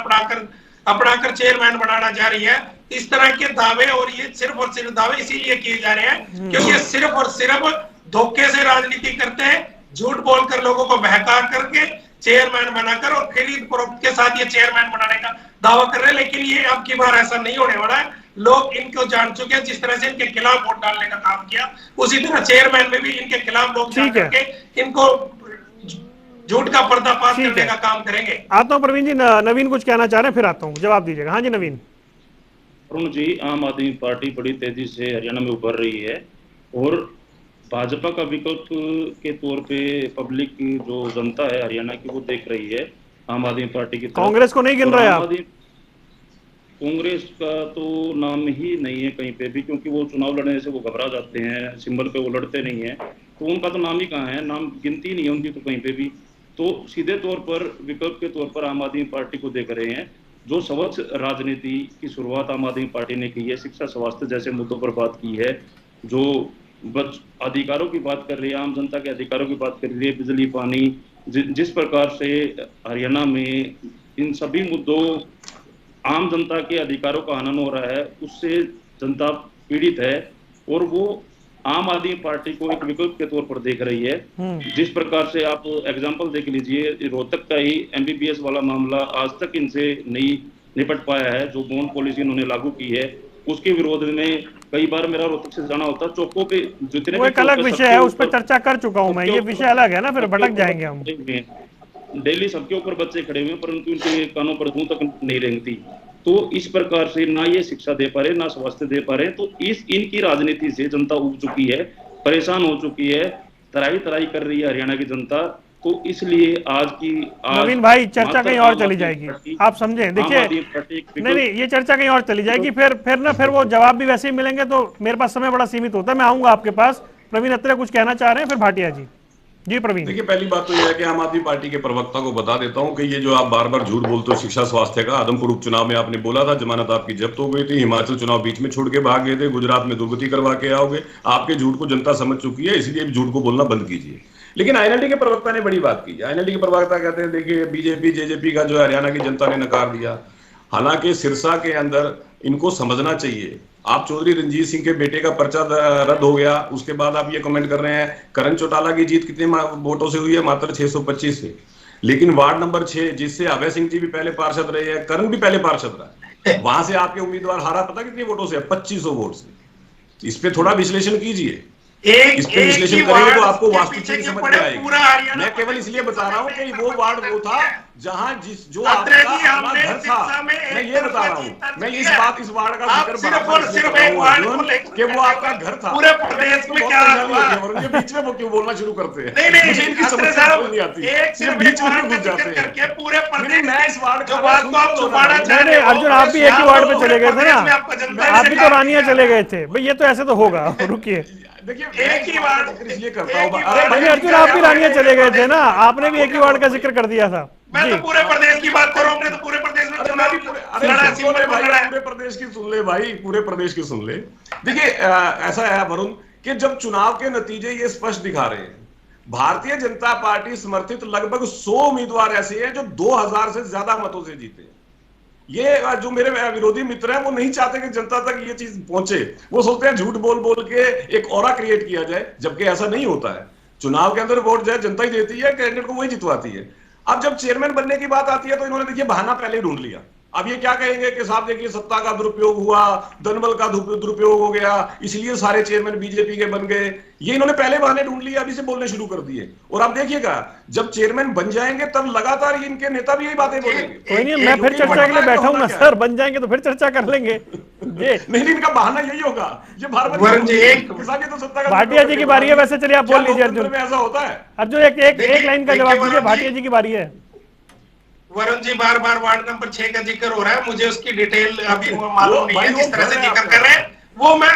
अपनाकर चेयरमैन बनाना जा रही है, इस तरह के दावे, और ये सिर्फ और सिर्फ दावे इसीलिए किए जा रहे हैं क्योंकि सिर्फ और सिर्फ धोखे से राजनीति करते हैं, झूठ बोलकर लोगों को बहका करके चेयरमैन बनाकर और खरीद फरोख्त के साथ ये चेयरमैन बनाने का दावा कर रहे हैं। लेकिन ये अब की बार ऐसा नहीं होने वाला है। लोग इनको जान चुके हैं। जिस तरह से इनके खिलाफ वोट डालने का काम किया, उसी तरह चेयरमैन में भी इनके खिलाफ लोग जान करके इनको झूठ का पर्दाफाश करने का काम करेंगे। आता हूँ प्रवीण जी, नवीन कुछ कहना चाह रहे हैं, फिर आता हूँ, जवाब दीजिएगा। हाँ जी नवीन। अरुण जी, आम आदमी पार्टी बड़ी तेजी से हरियाणा में उभर रही है और भाजपा का विकल्प के तौर पे पब्लिक की जो जनता है हरियाणा की, वो देख रही है आम आदमी पार्टी की। कांग्रेस को नहीं गिन रहे आप? कांग्रेस का तो नाम ही नहीं है कहीं पे भी, क्योंकि वो चुनाव लड़ने से वो घबरा जाते हैं, सिंबल पे वो लड़ते नहीं है, तो उनका तो नाम ही कहाँ है, नाम गिनती नहीं है उनकी तो कहीं पे भी। तो सीधे तौर पर विकल्प के तौर पर आम आदमी पार्टी को देख रहे हैं। जो स्वच्छ राजनीति की शुरुआत आम आदमी पार्टी ने की है, शिक्षा स्वास्थ्य जैसे मुद्दों पर बात की है, जो अधिकारों की बात कर रही है, आम जनता के अधिकारों की बात कर रही है, बिजली पानी, जिस प्रकार से हरियाणा में इन सभी मुद्दों, आम जनता के अधिकारों का हनन हो रहा है, उससे जनता पीड़ित है और वो आम आदमी पार्टी को एक विकल्प के तौर पर देख रही है। जिस प्रकार से आप एग्जांपल देख लीजिए, रोहतक का ही एमबीबीएस वाला मामला आज तक इनसे नहीं निपट पाया है। जो बॉन्ड पॉलिसी इन्होंने लागू की है, उसके विरोध में कई बार मेरा रोहतक से जाना होता, चौकों पे जितने वो एक अलग विषय है, उस पर चर्चा कर चुका हूं मैं। ये विषय अलग है ना, फिर भटक जाएंगे हम। डेली सबके ऊपर बच्चे खड़े हुए, परंतु इनके कानों पर धूं तक नहीं रेंगती। तो इस प्रकार से ना ये शिक्षा दे पा रहे, ना स्वास्थ्य दे पा रहे। तो इनकी राजनीति से जनता उब चुकी है, परेशान हो चुकी है, तराई कर रही है हरियाणा की जनता। तो इसलिए नवीन भाई, चर्चा कहीं और चली जाएगी, आप समझे। देखिए नहीं, ये चर्चा कहीं और चली जाएगी, फिर वो जवाब भी वैसे ही मिलेंगे। तो मेरे पास समय बड़ा सीमित होता है, मैं आऊंगा आपके पास। प्रवीण अत्रे कुछ कहना चाह रहे हैं, फिर भाटिया जी। जी प्रवीण। देखिए, पहली बात तो यह है कि आम आदमी पार्टी के प्रवक्ता को बता देता हूं कि ये जो आप बार बार झूठ बोलते हो शिक्षा स्वास्थ्य का, आदमपुर उपचुनाव में आपने बोला था जमानत आपकी जब्त हो गई थी, हिमाचल चुनाव बीच में छोड़ के भाग गए थे, गुजरात में दुर्गति करवा के आओगे। आपके झूठ को जनता समझ चुकी है, इसलिए झूठ को बोलना बंद कीजिए। लेकिन आईएनएलडी के प्रवक्ता ने बड़ी बात की। आईएनएलडी के प्रवक्ता कहते हैं देखिए बीजेपी जेजेपी का जो है हरियाणा की जनता ने नकार दिया। हालांकि सिरसा के अंदर इनको समझना चाहिए, आप चौधरी रंजीत सिंह के बेटे का पर्चा रद्द हो गया, उसके बाद आप ये कमेंट कर रहे हैं करण चौटाला की जीत कितने वोटों से हुई है? मात्र 625 से। लेकिन वार्ड नंबर 6 जिससे अभय सिंह जी भी पहले पार्षद रहे हैं, करण भी पहले पार्षद रहा, वहां से आपके उम्मीदवार हारा पता कितने वोटों से? 2500 वोट से। इस पे थोड़ा विश्लेषण कीजिए। इस पे विश्लेषण करेंगे तो आपको वास्तविकता समझ में आएगी। मैं केवल इसलिए बता रहा हूँ कि वो वार्ड वो था जहां जो आपका अपना घर था। मैं ये बता रहा हूँ, मैं इस वार्ड का जिक्र कि वो आपका घर था। पूरे प्रदेश में क्या हुआ? ये बीच में वो क्यों बोलना शुरू करते हैं? मुझे इनकी समस्या समझ नहीं आती, सिर्फ बीच में घुस जाते हैं। पूरे प्रदेश मैं इस वार्ड का नहीं अर्जुन, आप भी एक ही वार्ड पे चले गए थे ना, आप भी तो रानिया चले गए थे भाई। ये तो ऐसे तो होगा, रुकिए। देखिए एक ही वार्ड इसलिए करता हूँ। अरे भाई अर्जुन, आप भी रानिया चले गए थे ना, आपने भी एक ही वार्ड का जिक्र कर दिया था। मैं तो पूरे प्रदेश की बात कर रहा हूँ, तो पूरे प्रदेश में चुनाव पूरे प्रदेश की सुन ले भाई, पूरे प्रदेश की सुन ले। देखिए ऐसा है वरुण कि जब चुनाव के नतीजे ये स्पष्ट दिखा रहे हैं, भारतीय जनता पार्टी समर्थित लगभग 100 उम्मीदवार ऐसे हैं जो 2000 से ज्यादा मतों से जीते। ये जो मेरे विरोधी मित्र हैं वो नहीं चाहते कि जनता तक ये चीज पहुंचे। वो सोचते हैं झूठ बोल बोल के एक ऑरा क्रिएट किया जाए, जबकि ऐसा नहीं होता है। चुनाव के अंदर वोट जो है जनता ही देती है, कैंडिडेट को वही जितवाती है। अब जब चेयरमैन बनने की बात आती है तो इन्होंने देखिए बहाना पहले ही ढूंढ लिया। अब ये क्या कहेंगे कि साहब देखिए सत्ता का दुरुपयोग हुआ, धनबल का दुरुपयोग हो गया, इसलिए सारे चेयरमैन बीजेपी के बन गए। ये इन्होंने पहले बहाने ढूंढ लिए, अभी से बोलने शुरू कर दिए। और आप देखिएगा जब चेयरमैन बन जाएंगे तब लगातार इनके नेता भी यही बातें बोलेंगे। कोई नहीं, मैं फिर चर्चा के लिए बैठा हूँ ना सर, बन जाएंगे तो फिर चर्चा कर लेंगे। नहीं, इनका बहाना यही होगा। ये भाटिया जी की बारी है, वैसे चलिए आप बोल लीजिए अर्जुन। ऐसा होता है अर्जुन एक लाइन का जवाब दीजिए, भाटिया जी की बारी है। वरुण जी बार बार वार्ड नंबर 6 का जिक्र हो रहा है, मुझे उसकी डिटेल अभी मालूम नहीं है, जिस तरह से जिक्र कर रहे हैं वो मैं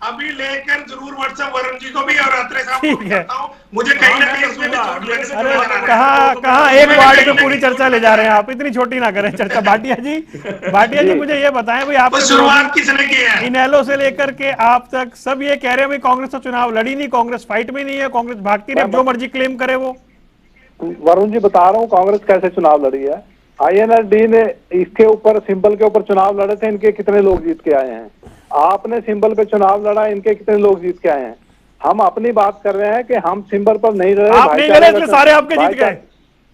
अभी लेकर जरूर व्हाट्सएप वरुण जी को भी और अत्रे साहब को भी करता हूं। मुझे कहीं ना कहीं इसमें भी चोट लग सकती है। कहाँ एक वार्ड पे पूरी चर्चा ले जा रहे हैं आप, इतनी छोटी ना करें चर्चा। भाटिया जी मुझे ये बताएं भाई, आप शुरुआत किसने की है? इनेलो से लेकर के आप तक सब ये कह रहे हैं भाई कांग्रेस तो चुनाव लड़ी नहीं, कांग्रेस फाइट में नहीं है, कांग्रेस भागती रही, जो मर्जी क्लेम करे वो। वरुण जी बता रहा हूँ कांग्रेस कैसे चुनाव लड़ी है। आईएनएलडी ने इसके ऊपर सिंबल के ऊपर चुनाव लड़े थे, इनके कितने लोग जीत के आए हैं। आपने सिंबल पे चुनाव लड़ा, इनके कितने लोग जीत के आए हैं। हम अपनी बात कर रहे हैं कि हम सिंबल पर नहीं लड़े, सारे आपके जीत गए।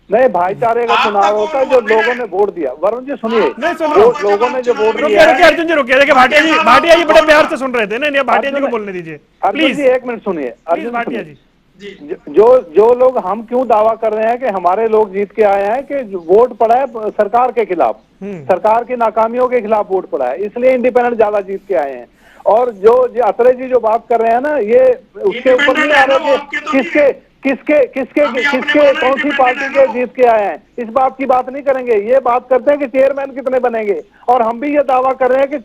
नहीं, भाईचारे का चुनाव होता है, जो लोगों ने वोट दिया। वरुण जी सुनिए, लोगों ने जो वोट दिया। अर्जुन जी रुकिए, देखिए भाटिया जी बड़े प्यार से सुन रहे थे। नहीं भाटिया जी को बोलने दीजिए अर्जुन जी, 1 मिनट सुनिए। अर्जुन भाटिया जी, जो लोग हम क्यों दावा कर रहे हैं कि हमारे लोग जीत के आए हैं कि वोट पड़ा है सरकार के खिलाफ, सरकार की नाकामियों के खिलाफ वोट पड़ा है, इसलिए इंडिपेंडेंट ज्यादा जीत के आए हैं। और जो अत्रे जी जो बात कर रहे हैं ना, ये उसके ऊपर नहीं आ रहे कि किसके कौन सी पार्टी के जीत के आए हैं, इस बात की बात नहीं करेंगे। ये बात करते हैं कि चेयरमैन कितने बनेंगे, और हम भी ये दावा कर रहे हैं कि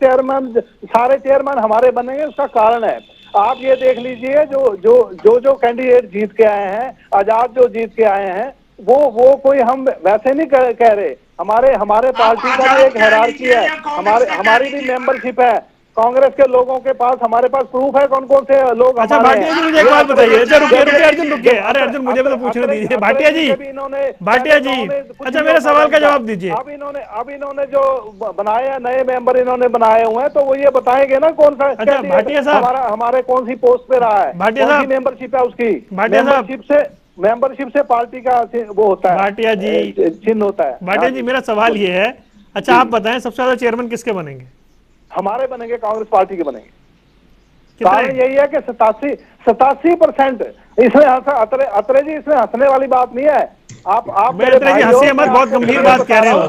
सारे चेयरमैन हमारे बनेंगे। उसका कारण है, आप ये देख लीजिए, जो कैंडिडेट जीत के आए हैं, आजाद जो जीत के आए हैं, वो कोई हम वैसे नहीं कह रहे। हमारे पार्टी का भी एक हायरार्की है, हमारी भी मेंबरशिप है। कांग्रेस के लोगों के पास, हमारे पास प्रूफ है कौन कौन से लोग। अच्छा भाटिया जी मुझे एक बात बताइए। अच्छा रुकिए अर्जुन रुकिए, अरे अर्जुन मुझे भी तो पूछने दीजिए। भाटिया जी अच्छा मेरे सवाल का जवाब दीजिए। अब इन्होंने जो बनाए हैं नए मेंबर इन्होंने बनाए हुए हैं, तो वो ये बताएंगे ना कौन सा भाटिया साहब हमारे कौन सी पोस्ट पे रहा है, भाटिया साहब मेंबरशिप है उसकी। मेंबरशिप से पार्टी का वो होता है, भाटिया जी चिन्ह होता है। भाटिया जी मेरा सवाल ये है, अच्छा आप बताएं सबसे ज्यादा चेयरमैन किसके बनेंगे? हमारे बनेंगे, कांग्रेस पार्टी के बनेंगे। कारण यही है कि 87% इसमें अत्रे जी इसमें हंसने वाली बात नहीं है। आप हंसी मत, बहुत गंभीर बात कह रहे हो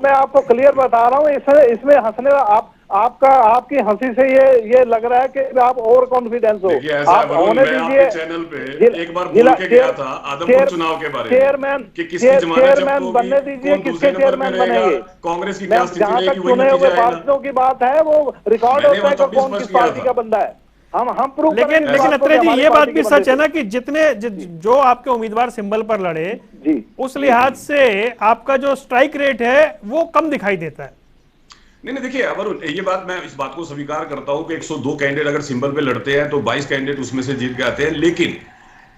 मैं आपको क्लियर बता रहा हूँ। इसमें हंसने आपकी हंसी से ये लग रहा है कि आप ओवर कॉन्फिडेंस हो। आप होने दीजिए। चैनल पे एक बार बोल के गया था आदमपुर चुनाव के बारे में, चेयरमैन बनने दीजिए। किसके चेयरमैन बनेंगे? कांग्रेस की क्या स्थिति जहाँ तक चुने हुए पार्टियों की बात है, वो रिकॉर्ड होता है कि कौन किस पार्टी का बंदा है। हम प्रूव लेकिन अत्रे जी ये बात भी सच है ना कि जितने जो आपके उम्मीदवार सिंबल पर लड़े जी, उस लिहाज से आपका जो स्ट्राइक रेट है वो कम दिखाई देता है। नहीं देखिए, अगर ये बात, मैं इस बात को स्वीकार करता हूं कि 102 कैंडिडेट अगर सिंबल पे लड़ते हैं तो 22 कैंडिडेट उसमें से जीत के आते हैं, लेकिन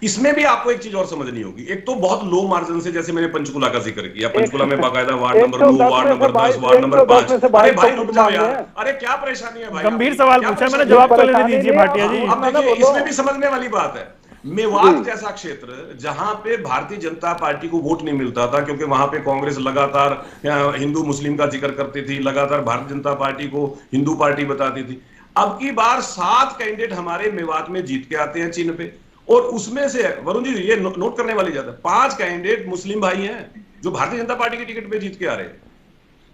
इसमें भी आपको एक चीज और समझनी होगी। एक तो बहुत लो मार्जिन से, जैसे मैंने पंचकुला का जिक्र किया, पंचकुला में बाकायदा ward number 9, ward number 10, ward number 5। अरे भाई रुक जाओ यार, अरे क्या परेशानी है भाई? गंभीर सवाल पूछा मैंने, जवाब तो लेने दीजिए भाटिया जी। अब देखिए, इसमें भी समझने वाली बात है। मेवात जैसा क्षेत्र जहां पे भारतीय जनता पार्टी को वोट नहीं मिलता था, क्योंकि वहां पे कांग्रेस लगातार हिंदू मुस्लिम का जिक्र करती थी, लगातार भारतीय जनता पार्टी को हिंदू पार्टी बताती थी। अब की बार 7 कैंडिडेट हमारे मेवात में जीत के आते हैं चिन्ह पे, और उसमें से वरुण जी ये नोट करने वाली बात है, 5 कैंडिडेट मुस्लिम भाई हैं जो भारतीय जनता पार्टी की टिकट पे जीत के आ रहे हैं।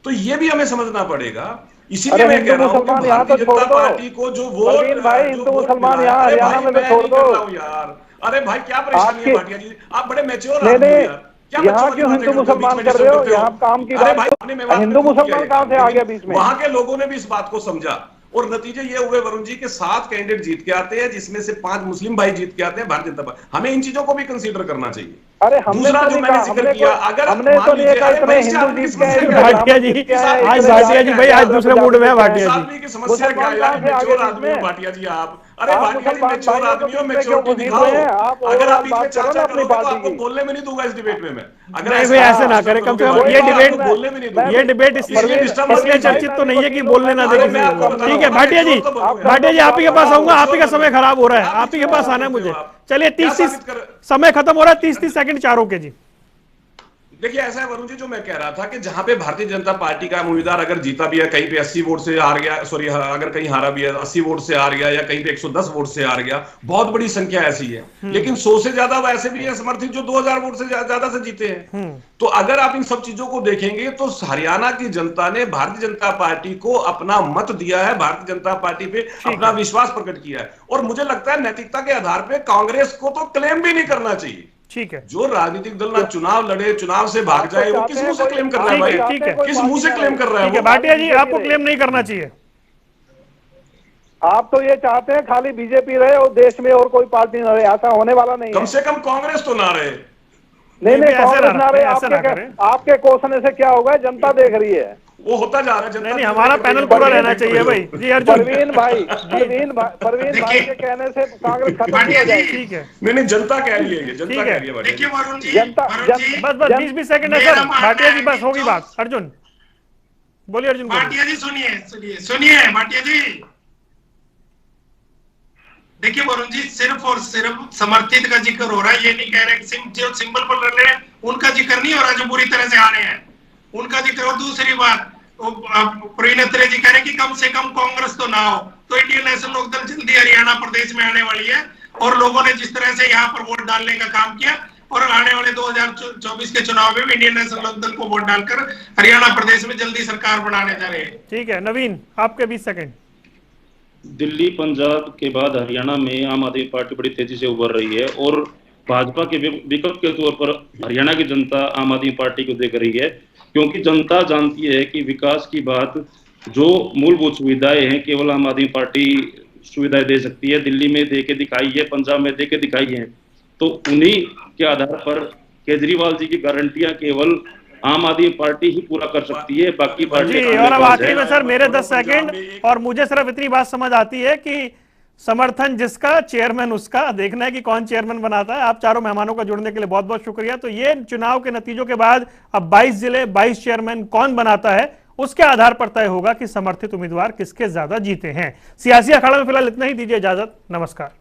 तो ये भी हमें समझना पड़ेगा। इसीलिए मैं कह रहा हूं कि भारतीय जनता पार्टी को जो वोट, भाई हिंदू मुसलमान यहाँ हरियाणा में छोड़ दो यार। अरे भाई क्या परेशानी है भाटिया जी? आप बड़े मैच्योर आदमी हो यार, यहाँ क्यों हिंदू मुसलमान कर रहे हो? यहाँ काम की बात, हिंदू मुसलमान कहाँ से आ गया बीच में? वहां के लोगों ने भी इस बात को समझा, और नतीजे ये हुए वरुण जी के 7 कैंडिडेट जीत के आते हैं, जिसमें से 5 मुस्लिम भाई जीत के आते हैं भारतीय जनता पार्टी। हमें इन चीजों को भी कंसीडर करना चाहिए। अरे दूसरा जो मैंने जिक्र किया, अगर हमने तो नहीं कहा इतने हिंदू जीत गए। भाटिया जी आज भाटिया जी भाई आज दूसरे मूड में है भाटिया जी। की समस्या क्या है यार? मैच्योर आदमी हो भाटिया जी आप। अरे भाटिया जी मैच्योर आदमी हो, मैच्योरिटी दिखाओ। अगर आप बीच में चर्चा करोगे तो आपको बोलने में नहीं दूंगा इस डिबेट में मैं। अगर ऐसे ना करें, कम से कम ये डिबेट इसलिए चर्चित तो नहीं है कि बोलने ना दें। ठीक है भाटिया जी आप ही के पास आऊंगा, आप ही का समय खराब हो रहा है, आप ही के पास आना है मुझे। चलिए 30 समय खत्म हो रहा है, 30 सेकंड चारों के जी। देखिए ऐसा है वरुण जी, जो मैं कह रहा था कि जहां पे भारतीय जनता पार्टी का उम्मीदवार अगर जीता भी है, कहीं पे 80 वोट से हार गया, सॉरी अगर कहीं हारा भी है 80 वोट से हार गया, या कहीं पे 110 वोट से हार गया, बहुत बड़ी संख्या ऐसी है। लेकिन 100 से ज्यादा वैसे भी है समर्थित जो 2000 वोट से ज्यादा से जीते हैं। तो अगर आप इन सब चीजों को देखेंगे तो हरियाणा की जनता ने भारतीय जनता पार्टी को अपना मत दिया है, भारतीय जनता पार्टी पे अपना विश्वास प्रकट किया है। और मुझे लगता है नैतिकता के आधार पर कांग्रेस को तो क्लेम भी नहीं करना चाहिए। ठीक है, जो राजनीतिक दल ना चुनाव लड़े, चुनाव से भाग जाए, वो किस मुंह से क्लेम कर रहा है भाई? ठीक है, किस मुंह से क्लेम कर रहा है? भाटिया जी आपको क्लेम नहीं करना चाहिए। आप तो ये चाहते हैं खाली बीजेपी रहे और देश में और कोई पार्टी ना रहे, ऐसा होने वाला नहीं। कम से कम कांग्रेस तो ना रहे। नहीं कांग्रेस ना रहे। आपके कोसने से क्या होगा? जनता देख रही है, वो होता जा रहा है। जनता नहीं हमारा पैनल पूरा रहना चाहिए भाई जी। अर्जुन परवीन भाई के कहने से कांग्रेस खत्म हो जाएगी। ठीक है, नहीं जनता कह रही है, जनता कह रही है। देखिए वरुण जी, बस 20 सेकंड है सर। भाटिया जी बस होगी बात। अर्जुन बोलिए। अर्जुन भाटिया जी सुनिए भाटिया जी। देखिए वरुण जी, सिर्फ और सिर्फ समर्थित का जिक्र हो रहा है, ये नहीं कह रहे जो सिंबल पर लड़ रहे हैं उनका जिक्र नहीं हो रहा, जो बुरी तरह से आ रहे हैं उनका जिक्र हो। दूसरी बात, प्रवीण अत्रे जी कह रहे कि कम से कम कांग्रेस तो ना हो। तो इंडियन नेशनल लोकदल जल्दी हरियाणा प्रदेश में आने वाली है, और लोगों ने जिस तरह से यहाँ पर वोट डालने का काम किया, और आने वाले 2024 के चुनाव में भी इंडियन नेशनल लोकदल को वोट डालकर हरियाणा प्रदेश में जल्दी सरकार बनाने जा रहे हैं। ठीक है नवीन, आपके 20 सेकंड। दिल्ली पंजाब के बाद हरियाणा में आम आदमी पार्टी बड़ी तेजी से उभर रही है, और भाजपा के विकल्प के तौर पर हरियाणा की जनता आम आदमी पार्टी को देख रही है, क्योंकि जनता जानती है कि विकास की बात, जो मूलभूत सुविधाएं हैं, केवल आम आदमी पार्टी सुविधाएं दे सकती है। दिल्ली में दे के दिखाई है, पंजाब में दे के दिखाई है। तो उन्हीं के आधार पर केजरीवाल जी की गारंटियां केवल आम आदमी पार्टी ही पूरा कर सकती है, बाकी पार्टी। और अब आखिरी में सर मेरे 10 सेकंड, और मुझे सिर्फ इतनी बात समझ आती है कि समर्थन जिसका चेयरमैन उसका, देखना है कि कौन चेयरमैन बनाता है। आप चारों मेहमानों का जुड़ने के लिए बहुत बहुत शुक्रिया। तो ये चुनाव के नतीजों के बाद अब 22 जिले 22 चेयरमैन कौन बनाता है उसके आधार पर तय होगा कि समर्थित उम्मीदवार किसके ज्यादा जीते हैं। सियासी अखाड़ा में फिलहाल इतना ही, दीजिए इजाजत, नमस्कार।